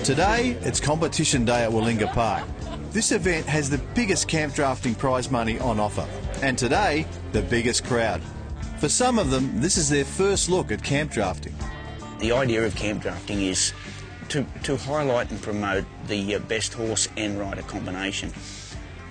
Today, it's competition day at Warringah Park. This event has the biggest camp drafting prize money on offer, and today, the biggest crowd. For some of them, this is their first look at camp drafting. The idea of camp drafting is to highlight and promote the best horse and rider combination.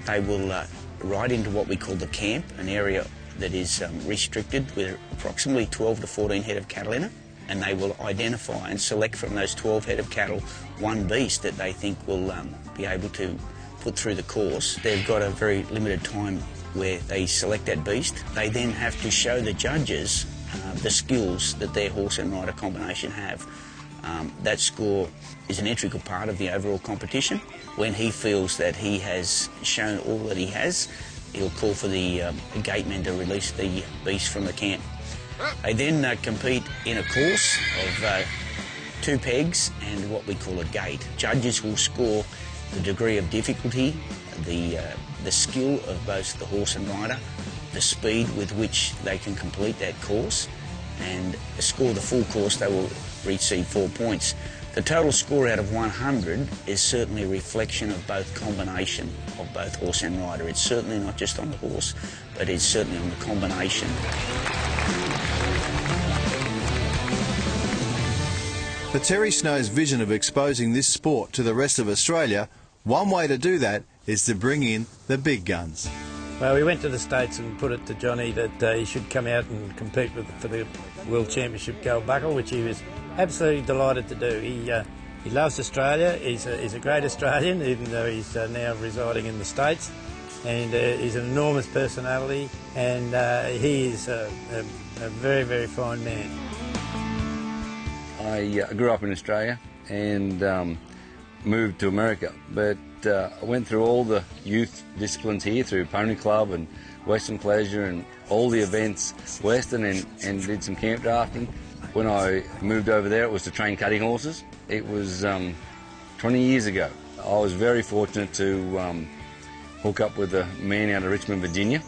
They will ride into what we call the camp, an area that is restricted with approximately 12 to 14 head of cattle in it, and they will identify and select from those 12 head of cattle one beast that they think will be able to put through the course. They've got a very limited time where they select that beast. They then have to show the judges the skills that their horse and rider combination have. That score is an integral part of the overall competition. When he feels that he has shown all that he has, he'll call for the gateman to release the beast from the camp. They then compete in a course of 2 pegs and what we call a gate. Judges will score the degree of difficulty, the skill of both the horse and rider, the speed with which they can complete that course, and score the full course. They will receive 4 points. The total score out of 100 is certainly a reflection of both combination of both horse and rider. It's certainly not just on the horse, but it's certainly on the combination. For Terry Snow's vision of exposing this sport to the rest of Australia, one way to do that is to bring in the big guns. Well, we went to the States and put it to Johnny that he should come out and compete for the World Championship gold buckle, which he was absolutely delighted to do. He loves Australia. He's a great Australian, even though he's now residing in the States. And he's an enormous personality, and he is a very, very fine man. I grew up in Australia and moved to America, but I went through all the youth disciplines here through Pony Club and Western Pleasure and all the events Western, and did some camp drafting. When I moved over there, it was to train cutting horses. It was 20 years ago. I was very fortunate to hook up with a man out of Richmond, Virginia,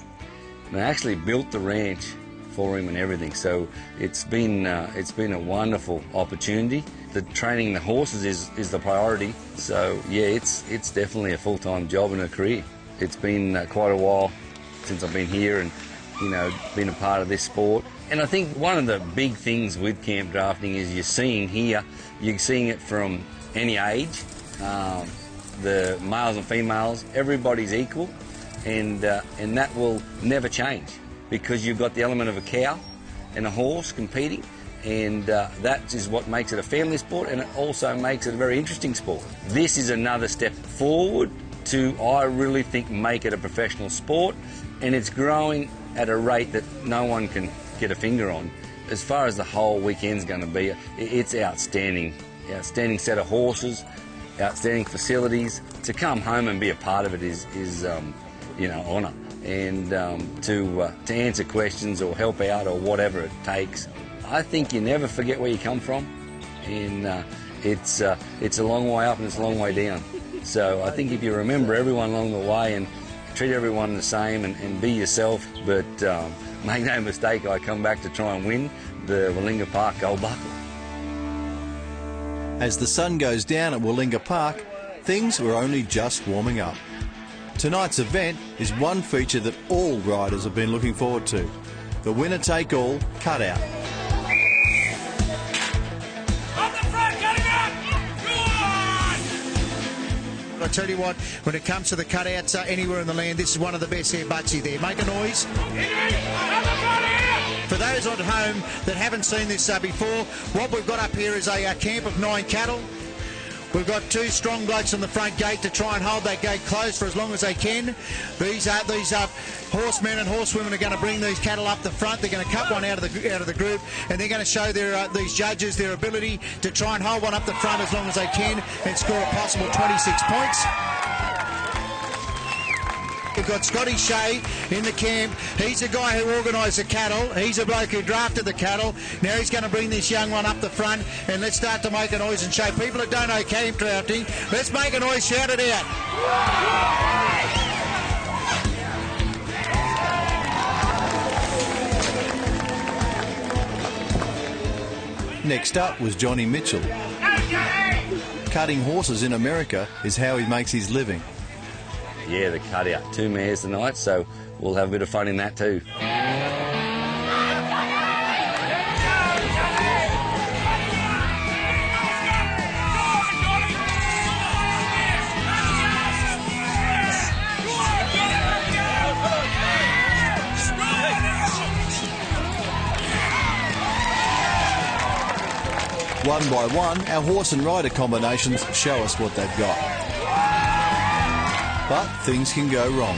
and I actually built the ranch for him and everything. So it's been a wonderful opportunity. The training the horses is the priority. So yeah, it's definitely a full-time job and a career. It's been quite a while since I've been here and been a part of this sport. And I think one of the big things with camp drafting is you're seeing it from any age. The males and females, everybody's equal, and that will never change because you've got the element of a cow and a horse competing, and that is what makes it a family sport, and it also makes it a very interesting sport. This is another step forward to, I really think, make it a professional sport, and it's growing at a rate that no one can get a finger on. As far as the whole weekend's going to be, it's outstanding. Outstanding set of horses, outstanding facilities. To come home and be a part of it is honour. And to answer questions or help out or whatever it takes. I think you never forget where you come from, and it's a long way up and it's a long way down. So I think if you remember everyone along the way and treat everyone the same and be yourself, but make no mistake, I come back to try and win the Warringah Park gold buckle. As the sun goes down at Warringah Park, things were only just warming up. Tonight's event is one feature that all riders have been looking forward to, the winner-take-all cutout. I tell you what, when it comes to the cutouts anywhere in the land, this is one of the best here. Butsy there. Make a noise. For those at home that haven't seen this before, what we've got up here is a camp of 9 cattle. We've got 2 strong blokes on the front gate to try and hold that gate closed for as long as they can. These horsemen and horsewomen are going to bring these cattle up the front. They're going to cut one out of the group, and they're going to show these judges their ability to try and hold one up the front as long as they can and score a possible 26 points. We've got Scotty Shea in the camp. He's the guy who organised the cattle. He's the bloke who drafted the cattle. Now he's going to bring this young one up the front, and let's start to make a noise and show people that don't know camp drafting. Let's make a noise, shout it out. Next up was Johnny Mitchell. cutting horses in America is how he makes his living. Yeah, the cutout. 2 mares tonight, so we'll have a bit of fun in that too. One by one, our horse and rider combinations show us what they've got. But things can go wrong.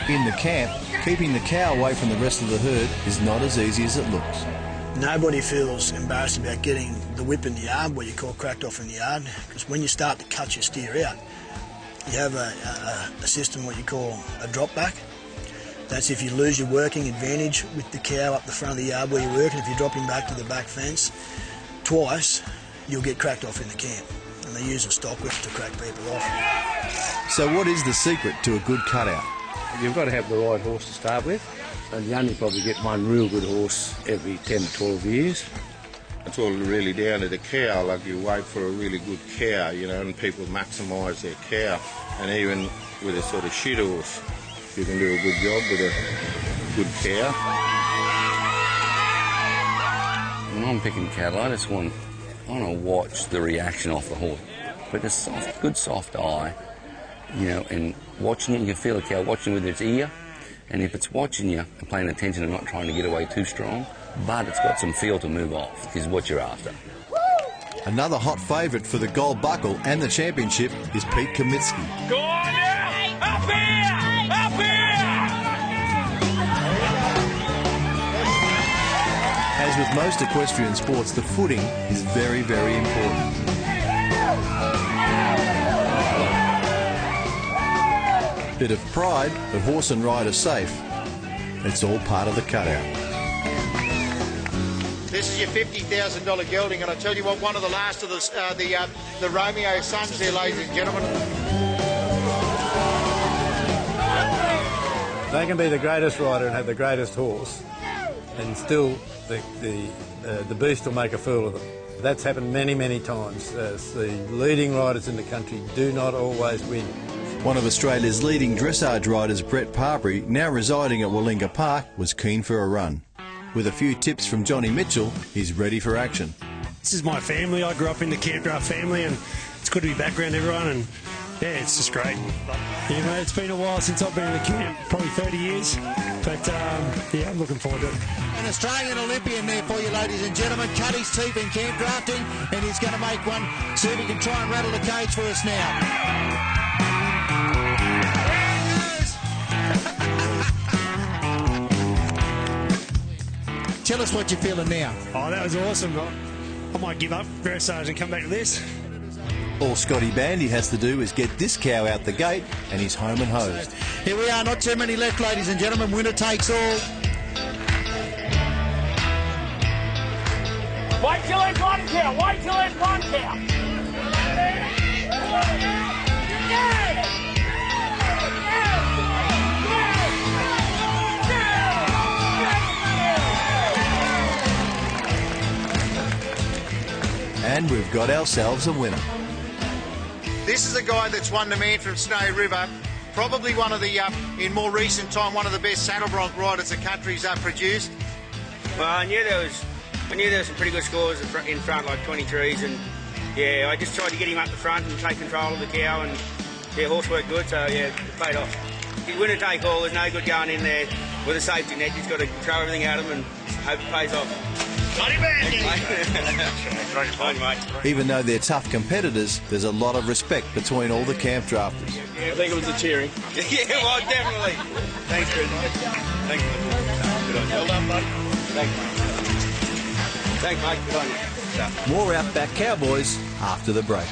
In the camp, keeping the cow away from the rest of the herd is not as easy as it looks. Nobody feels embarrassed about getting the whip in the yard, what you call cracked off in the yard, because when you start to cut your steer out, you have a system what you call a drop back. That's if you lose your working advantage with the cow up the front of the yard where you're working. If you drop him back to the back fence twice, you'll get cracked off in the camp. And they use a stock whip to crack people off. So what is the secret to a good cutout? You've got to have the right horse to start with, and you only probably get one real good horse every 10 to 12 years. It's all really down to the cow. Like, you wait for a really good cow, you know, and people maximise their cow. And even with a sort of shit horse, you can do a good job with a good cow. When I'm picking cattle, I just want to watch the reaction off the horse. With a good soft eye, you know, and watching it, you can feel the cow watching with its ear. And if it's watching you and paying attention and not trying to get away too strong, but it's got some feel to move off, is what you're after. Another hot favourite for the gold buckle and the championship is Pete Kamitsky. Go on now! Up here! Up here! As with most equestrian sports, the footing is very, very important. Bit of pride, but horse and rider safe. It's all part of the cutout. This is your $50,000 gelding, and I tell you what, one of the last of the Romeo sons there, ladies and gentlemen. They can be the greatest rider and have the greatest horse, and still the beast will make a fool of them. That's happened many, many times. The leading riders in the country do not always win. One of Australia's leading dressage riders, Brett Parbury, now residing at Warlinga Park, was keen for a run. With a few tips from Johnny Mitchell, he's ready for action. This is my family. I grew up in the camp draft family, and it's good to be back around everyone, and yeah, it's just great. You know, it's been a while since I've been in the camp, probably 30 years, but yeah, I'm looking forward to it. An Australian Olympian there for you, ladies and gentlemen. Cut his teeth in camp drafting, and he's going to make one. See if he can try and rattle the cage for us now. Tell us what you're feeling now. Oh, that was awesome. I might give up dressage and come back to this. All Scotty Bandy has to do is get this cow out the gate and he's home and hosed. Here we are, not too many left, ladies and gentlemen. Winner takes all. Wait till there's one cow! Wait till there's one cow! And we've got ourselves a winner. This is a guy that's won the Man from Snowy River. Probably one of the, in more recent time, one of the best saddle bronc riders the country's produced. Well, I knew there was some pretty good scores in front, like 23s, and yeah, I just tried to get him up the front and take control of the cow, and yeah, horse worked good, so yeah, it paid off. He's winner take all. There's no good going in there with a safety net. He's got to throw everything at him and hope it pays off. Even though they're tough competitors, there's a lot of respect between all the camp drafters. Yeah, I think it was the cheering. Yeah, well, definitely. Thanks, Chris. Thanks. Good on you. Well done, bud. Thanks, mate. Thanks, mate. Good on you. More Outback Cowboys after the break.